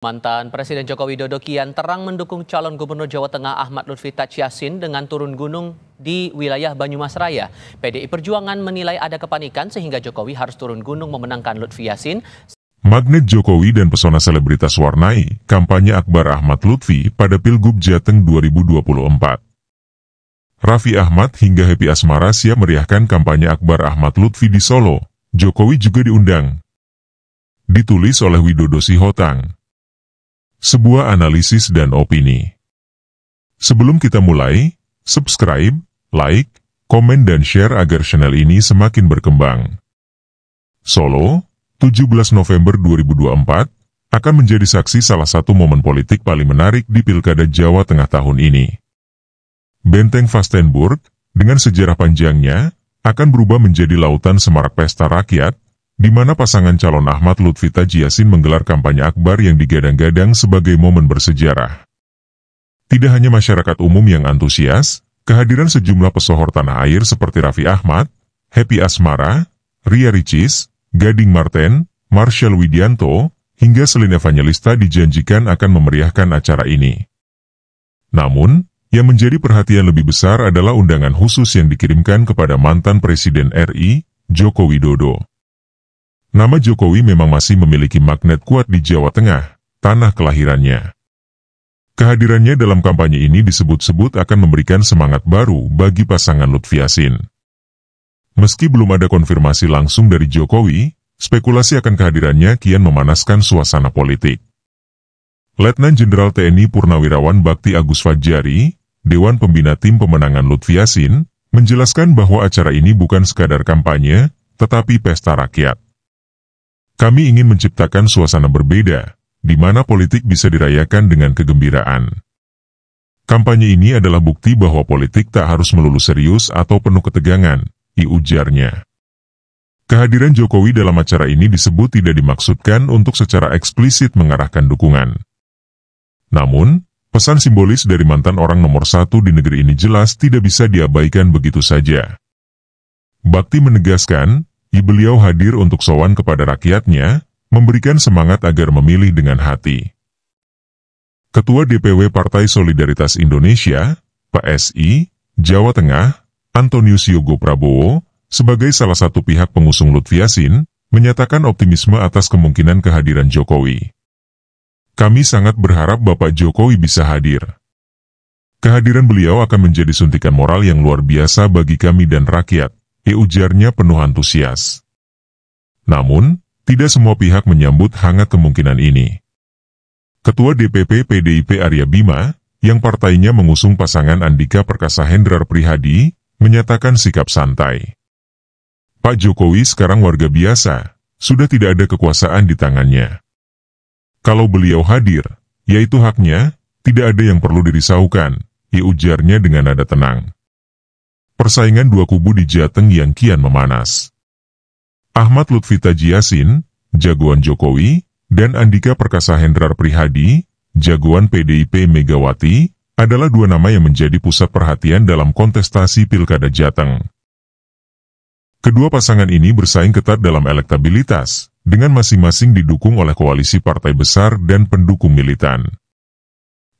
Mantan Presiden Joko Widodo kian terang mendukung calon Gubernur Jawa Tengah Ahmad Lutfi Tachiasin dengan turun gunung di wilayah Banyumas Raya. PDI Perjuangan menilai ada kepanikan sehingga Jokowi harus turun gunung memenangkan Lutfi Yassin. Magnet Jokowi dan pesona selebritas warnai kampanye Akbar Ahmad Lutfi pada Pilgub Jateng 2024. Raffi Ahmad hingga Happy Asmara siap meriahkan kampanye Akbar Ahmad Lutfi di Solo. Jokowi juga diundang. Ditulis oleh Widodo Sihotang. Sebuah analisis dan opini. Sebelum kita mulai, subscribe, like, komen dan share agar channel ini semakin berkembang. Solo, 17 November 2024, akan menjadi saksi salah satu momen politik paling menarik di Pilkada Jawa Tengah tahun ini. Benteng Vastenburg, dengan sejarah panjangnya, akan berubah menjadi lautan semarak pesta rakyat, di mana pasangan calon Ahmad Lutfi Tachiasin menggelar kampanye akbar yang digadang-gadang sebagai momen bersejarah. Tidak hanya masyarakat umum yang antusias, kehadiran sejumlah pesohor tanah air seperti Raffi Ahmad, Happy Asmara, Ria Ricis, Gading Marten, Marshall Widianto, hingga Selin Evangelista dijanjikan akan memeriahkan acara ini. Namun, yang menjadi perhatian lebih besar adalah undangan khusus yang dikirimkan kepada mantan Presiden RI, Joko Widodo. Nama Jokowi memang masih memiliki magnet kuat di Jawa Tengah, tanah kelahirannya. Kehadirannya dalam kampanye ini disebut-sebut akan memberikan semangat baru bagi pasangan Lutfi Yassin. Meski belum ada konfirmasi langsung dari Jokowi, spekulasi akan kehadirannya kian memanaskan suasana politik. Letnan Jenderal TNI Purnawirawan Bakti Agus Fadjari, Dewan Pembina Tim Pemenangan Lutfi Yassin, menjelaskan bahwa acara ini bukan sekadar kampanye, tetapi pesta rakyat. Kami ingin menciptakan suasana berbeda, di mana politik bisa dirayakan dengan kegembiraan. Kampanye ini adalah bukti bahwa politik tak harus melulu serius atau penuh ketegangan, ujarnya. Kehadiran Jokowi dalam acara ini disebut tidak dimaksudkan untuk secara eksplisit mengarahkan dukungan. Namun, pesan simbolis dari mantan orang nomor satu di negeri ini jelas tidak bisa diabaikan begitu saja. Bakti menegaskan, beliau hadir untuk sowan kepada rakyatnya, memberikan semangat agar memilih dengan hati. Ketua DPW Partai Solidaritas Indonesia, PSI, Jawa Tengah, Antonius Yogo Prabowo, sebagai salah satu pihak pengusung Lutfi Yassin, menyatakan optimisme atas kemungkinan kehadiran Jokowi. Kami sangat berharap Bapak Jokowi bisa hadir. Kehadiran beliau akan menjadi suntikan moral yang luar biasa bagi kami dan rakyat, ujarnya penuh antusias. Namun, tidak semua pihak menyambut hangat kemungkinan ini. Ketua DPP PDIP Arya Bima, yang partainya mengusung pasangan Andika Perkasa Hendrar Prihadi, menyatakan sikap santai. Pak Jokowi sekarang warga biasa, sudah tidak ada kekuasaan di tangannya. Kalau beliau hadir, yaitu haknya, tidak ada yang perlu dirisaukan, ujarnya dengan nada tenang. Persaingan dua kubu di Jateng yang kian memanas. Ahmad Lutfi Tachiasin, jagoan Jokowi, dan Andika Perkasa Hendrar Prihadi, jagoan PDIP Megawati, adalah dua nama yang menjadi pusat perhatian dalam kontestasi Pilkada Jateng. Kedua pasangan ini bersaing ketat dalam elektabilitas, dengan masing-masing didukung oleh koalisi partai besar dan pendukung militan.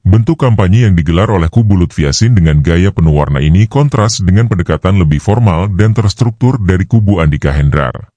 Bentuk kampanye yang digelar oleh kubu Lutfi Yassin dengan gaya penuh warna ini kontras dengan pendekatan lebih formal dan terstruktur dari kubu Andika Hendrar.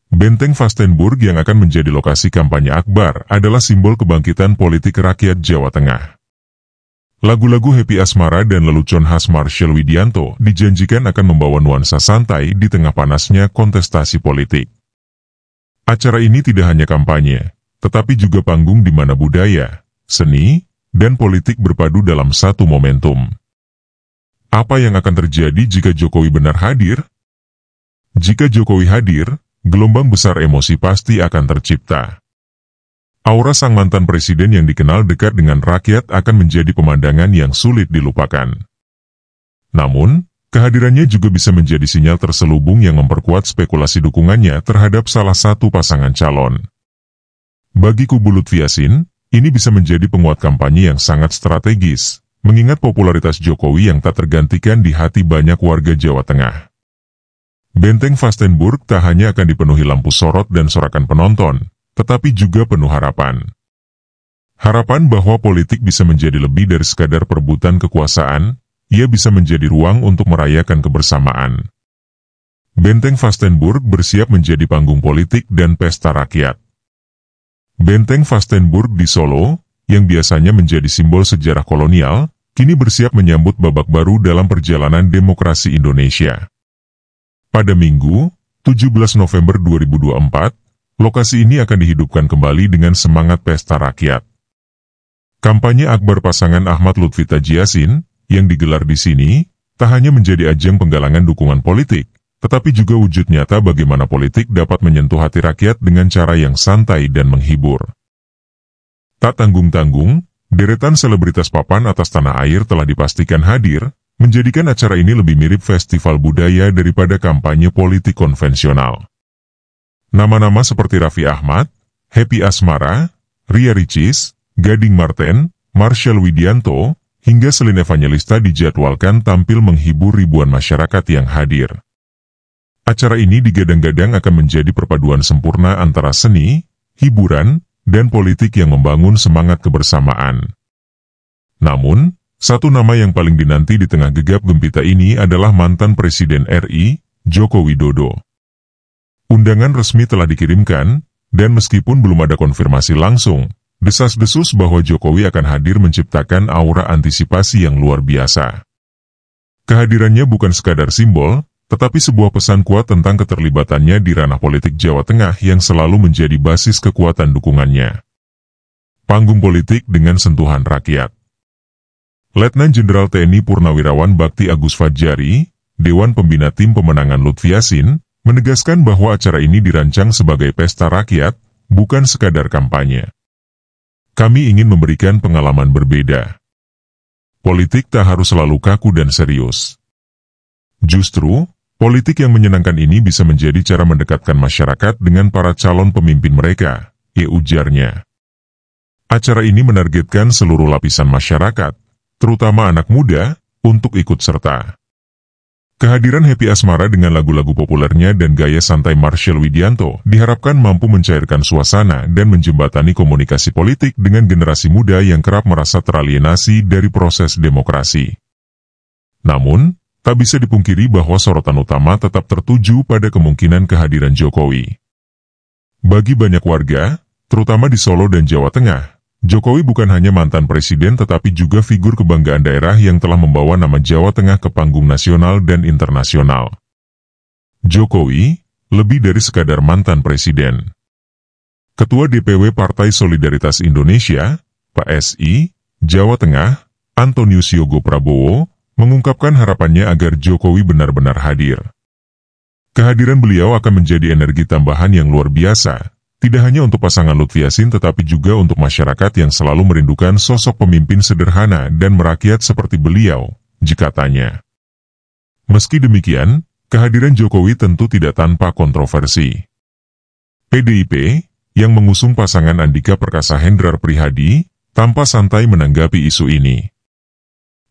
Benteng Vastenburg yang akan menjadi lokasi kampanye akbar adalah simbol kebangkitan politik rakyat Jawa Tengah. Lagu-lagu Happy Asmara dan lelucon khas Marshall Widianto dijanjikan akan membawa nuansa santai di tengah panasnya kontestasi politik. Acara ini tidak hanya kampanye, tetapi juga panggung di mana budaya, seni, dan politik berpadu dalam satu momentum. Apa yang akan terjadi jika Jokowi benar hadir? Jika Jokowi hadir, gelombang besar emosi pasti akan tercipta. Aura sang mantan presiden yang dikenal dekat dengan rakyat akan menjadi pemandangan yang sulit dilupakan. Namun, kehadirannya juga bisa menjadi sinyal terselubung yang memperkuat spekulasi dukungannya terhadap salah satu pasangan calon. Bagi kubu Lutfi Yassin, ini bisa menjadi penguat kampanye yang sangat strategis, mengingat popularitas Jokowi yang tak tergantikan di hati banyak warga Jawa Tengah. Benteng Vastenburg tak hanya akan dipenuhi lampu sorot dan sorakan penonton, tetapi juga penuh harapan. Harapan bahwa politik bisa menjadi lebih dari sekadar perebutan kekuasaan, ia bisa menjadi ruang untuk merayakan kebersamaan. Benteng Vastenburg bersiap menjadi panggung politik dan pesta rakyat. Benteng Vastenburg di Solo, yang biasanya menjadi simbol sejarah kolonial, kini bersiap menyambut babak baru dalam perjalanan demokrasi Indonesia. Pada Minggu, 17 November 2024, lokasi ini akan dihidupkan kembali dengan semangat pesta rakyat. Kampanye akbar pasangan Ahmad Lutfi Tajiasin, yang digelar di sini, tak hanya menjadi ajang penggalangan dukungan politik, tetapi juga wujud nyata bagaimana politik dapat menyentuh hati rakyat dengan cara yang santai dan menghibur. Tak tanggung-tanggung, deretan selebritas papan atas tanah air telah dipastikan hadir, menjadikan acara ini lebih mirip festival budaya daripada kampanye politik konvensional. Nama-nama seperti Raffi Ahmad, Happy Asmara, Ria Ricis, Gading Marten, Marshall Widianto, hingga Selin Evangelista dijadwalkan tampil menghibur ribuan masyarakat yang hadir. Acara ini digadang-gadang akan menjadi perpaduan sempurna antara seni, hiburan, dan politik yang membangun semangat kebersamaan. Namun, satu nama yang paling dinanti di tengah gegap gempita ini adalah mantan Presiden RI, Joko Widodo. Undangan resmi telah dikirimkan, dan meskipun belum ada konfirmasi langsung, desas-desus bahwa Jokowi akan hadir menciptakan aura antisipasi yang luar biasa. Kehadirannya bukan sekadar simbol, tetapi sebuah pesan kuat tentang keterlibatannya di ranah politik Jawa Tengah yang selalu menjadi basis kekuatan dukungannya. Panggung politik dengan sentuhan rakyat. Letnan Jenderal TNI Purnawirawan Bakti Agus Fadjari, Dewan Pembina Tim Pemenangan Lutfi Yassin, menegaskan bahwa acara ini dirancang sebagai pesta rakyat, bukan sekadar kampanye. Kami ingin memberikan pengalaman berbeda. Politik tak harus selalu kaku dan serius. Justru, politik yang menyenangkan ini bisa menjadi cara mendekatkan masyarakat dengan para calon pemimpin mereka, ujarnya. Acara ini menargetkan seluruh lapisan masyarakat, terutama anak muda, untuk ikut serta. Kehadiran Happy Asmara dengan lagu-lagu populernya dan gaya santai Marshall Widianto diharapkan mampu mencairkan suasana dan menjembatani komunikasi politik dengan generasi muda yang kerap merasa teralienasi dari proses demokrasi. Namun, tak bisa dipungkiri bahwa sorotan utama tetap tertuju pada kemungkinan kehadiran Jokowi. Bagi banyak warga, terutama di Solo dan Jawa Tengah, Jokowi bukan hanya mantan presiden tetapi juga figur kebanggaan daerah yang telah membawa nama Jawa Tengah ke panggung nasional dan internasional. Jokowi, lebih dari sekadar mantan presiden. Ketua DPW Partai Solidaritas Indonesia, PSI, Jawa Tengah, Antonius Yogo Prabowo, mengungkapkan harapannya agar Jokowi benar-benar hadir. Kehadiran beliau akan menjadi energi tambahan yang luar biasa, tidak hanya untuk pasangan Lutfi Yassin tetapi juga untuk masyarakat yang selalu merindukan sosok pemimpin sederhana dan merakyat seperti beliau, jikatanya. Meski demikian, kehadiran Jokowi tentu tidak tanpa kontroversi. PDIP, yang mengusung pasangan Andika Perkasa Hendrar Prihadi, tanpa santai menanggapi isu ini.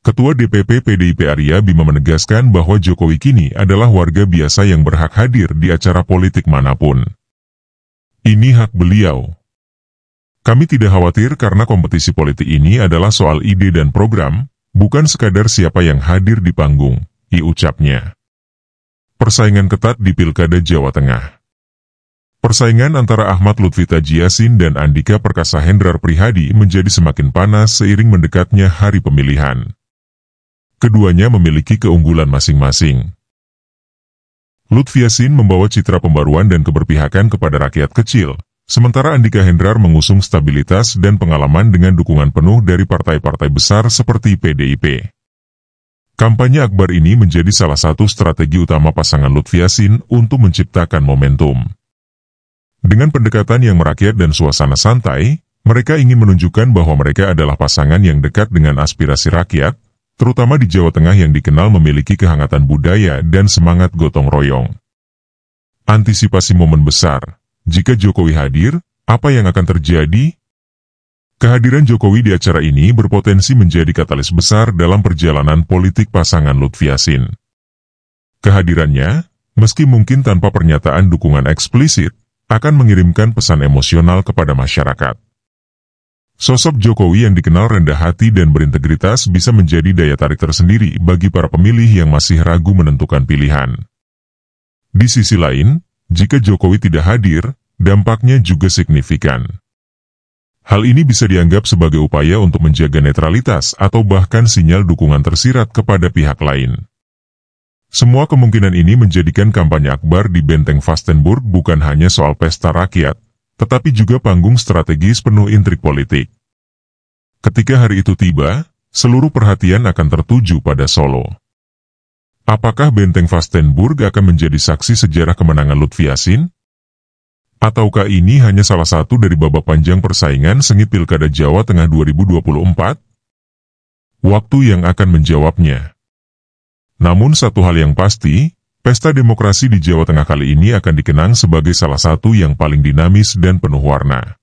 Ketua DPP PDIP Arya Bima menegaskan bahwa Jokowi kini adalah warga biasa yang berhak hadir di acara politik manapun. Ini hak beliau. Kami tidak khawatir karena kompetisi politik ini adalah soal ide dan program, bukan sekadar siapa yang hadir di panggung, ucapnya. Persaingan ketat di Pilkada Jawa Tengah. Persaingan antara Ahmad Lutfi Tajiasin dan Andika Perkasa Hendrar Prihadi menjadi semakin panas seiring mendekatnya hari pemilihan. Keduanya memiliki keunggulan masing-masing. Lutfi Yassin membawa citra pembaruan dan keberpihakan kepada rakyat kecil, sementara Andika Hendrar mengusung stabilitas dan pengalaman dengan dukungan penuh dari partai-partai besar seperti PDIP. Kampanye akbar ini menjadi salah satu strategi utama pasangan Lutfi Yassin untuk menciptakan momentum. Dengan pendekatan yang merakyat dan suasana santai, mereka ingin menunjukkan bahwa mereka adalah pasangan yang dekat dengan aspirasi rakyat, terutama di Jawa Tengah yang dikenal memiliki kehangatan budaya dan semangat gotong royong. Antisipasi momen besar. Jika Jokowi hadir, apa yang akan terjadi? Kehadiran Jokowi di acara ini berpotensi menjadi katalis besar dalam perjalanan politik pasangan Lutfi Yassin. Kehadirannya, meski mungkin tanpa pernyataan dukungan eksplisit, akan mengirimkan pesan emosional kepada masyarakat. Sosok Jokowi yang dikenal rendah hati dan berintegritas bisa menjadi daya tarik tersendiri bagi para pemilih yang masih ragu menentukan pilihan. Di sisi lain, jika Jokowi tidak hadir, dampaknya juga signifikan. Hal ini bisa dianggap sebagai upaya untuk menjaga netralitas atau bahkan sinyal dukungan tersirat kepada pihak lain. Semua kemungkinan ini menjadikan kampanye Akbar di Benteng Vastenburg bukan hanya soal pesta rakyat, tetapi juga panggung strategis penuh intrik politik. Ketika hari itu tiba, seluruh perhatian akan tertuju pada Solo. Apakah Benteng Vastenburg akan menjadi saksi sejarah kemenangan Lutfi Yassin? Ataukah ini hanya salah satu dari babak panjang persaingan sengit Pilkada Jawa Tengah 2024? Waktu yang akan menjawabnya. Namun satu hal yang pasti, pesta demokrasi di Jawa Tengah kali ini akan dikenang sebagai salah satu yang paling dinamis dan penuh warna.